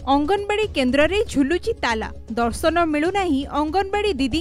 अंगनवाड़ी केन्द्र रे झुलुची ताला दर्शन मिलुना अंगनवाड़ी दीदी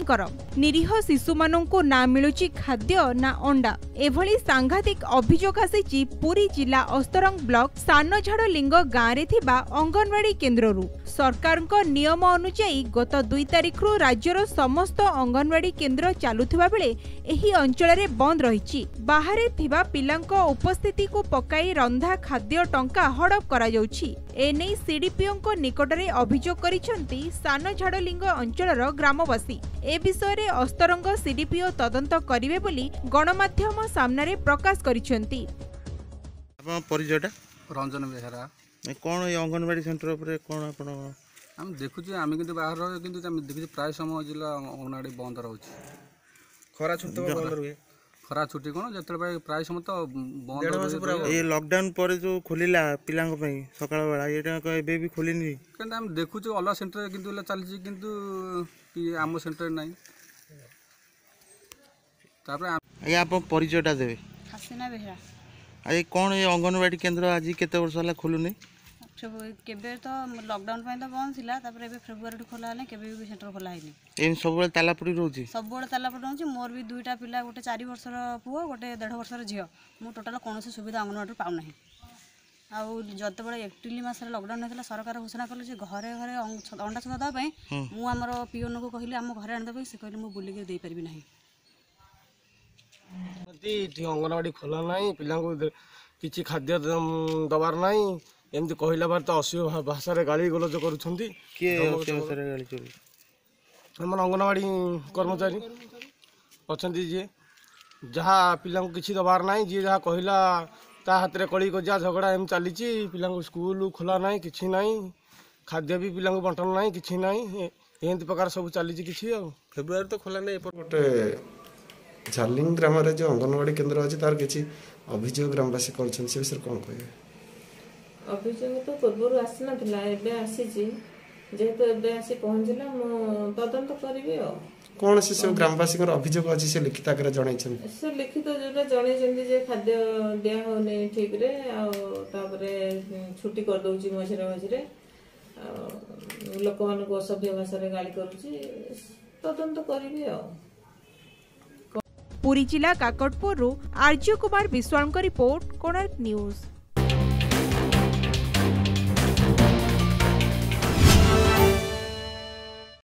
निरीह शिशु मानू ना मिलुची खाद्य ना अंडा एभली सांघातिक अभियोग आसी पुरी जिला अस्तरंग ब्लॉक सानझाड़लिंग गाँव रे थिबा अंगनवाड़ी केन्द्ररू सरकार नियम अनुसायी गत 2 तारिख राज्यर समस्त अंगनवाड़ी केन्द्र चलुथिबा बेले एही अंचल रे बंद रहिछि। बाहरे थिबा पिलांक उपस्थिति को पकाई रंधा खाद्य टंका हड़प करा जाउछि। एने सीडीपीओ निकटरे अभियोग करिसेंती सानझाड़लिंग अंचलर ग्रामवासी। ए विषय रे अस्तरंग सीडीपीओ तदंत करिवे बोली गणमाध्यम सामने प्रकाश करिसेंती। आपन परिचयटा रंजन बेहरा कौन अंगनवाड़ी सेंटर पर कौन आपण हम देखुची आम कि बाहर कि देखुची प्राय समय जिला अंगनवाड़ी बंद रोचे खरा छुट्टी बंद रुए खरा छुट्टी कौन जो प्राय समय तो बंद ये लॉकडाउन पर जो खोलिला पिलांग पई सकाळ बेला एटा एबे भी खोलिनी कि हम देखुची अलग सेंटर किंतु चलछि किंतु आम सेंटर नाही तापर आगे आप परिचयटा देबे हसीना बेहरा आज कौन ये अंगनवाड़ी केन्द्र आज केते वर्ष होला खोलुनी केबे तो लॉकडाउन पे तो बंद थिला तापर एबे फेब्रुआरी खोला हले केबे भी सेंटर खोला हैनी एम सब बेले ताला पड़ी रहउची सब बेले ताला पड़ी रहउची। मोर भी दुईटा पिला गोटे 4 वर्षर पुओ गोटे 1.5 वर्षर झियो मु टोटल कोनोसी सुविधा अंगनवाड़ी पाउ नाही। आउ जते बेले एप्रिल मास रे लॉकडाउन हेतला सरकार घोषणा करले जे घरे घरे अंडा छुआ दा पई मु हमर पियोन को कहिली हम घरे आन दे से कहले मु बुली के देई परबी नाही। अंगनवाड़ी खोला नहीं पिला किसी खाद्य दबार नहीं एमती कहला बार तो अश्लील भाषा गाड़ी गलज करुँच अंगनवाड़ी कर्मचारी अच्छा जी जहाँ पिला किसी दबार ना जी जहाँ कहला ता हाथ में कली कजिया झगड़ा एम चली पिला स्कूल खोला ना कि ना खाद्य भी पिला बंटन ना कि ना एमती प्रकार सब चली किसी फेब्रुआरी तो खोला नहीं गोटे झारलिंग ग्राम रे जो अंगनवाड़ी केन्द्र अच्छी तार किसी अभियोग ग्रामवासी कर विषय कौन कहे अभियोग तो पूर्व आसी ना आसी जेहेतु एबे आसी पहुँचला तदंत करी कौन से सब ग्रामवासी अभियोग अच्छी से लिखित आगे जन से लिखित जो जन खाद्य दिया होने ठीक रे छुट्टी कर दउची मझे मझे लोक मान असभ्य भाषा गाली करुची तदंत करी। पुरी जिला काकटपुर आर्य कुमार विश्वाल रिपोर्ट कोणार्क न्यूज।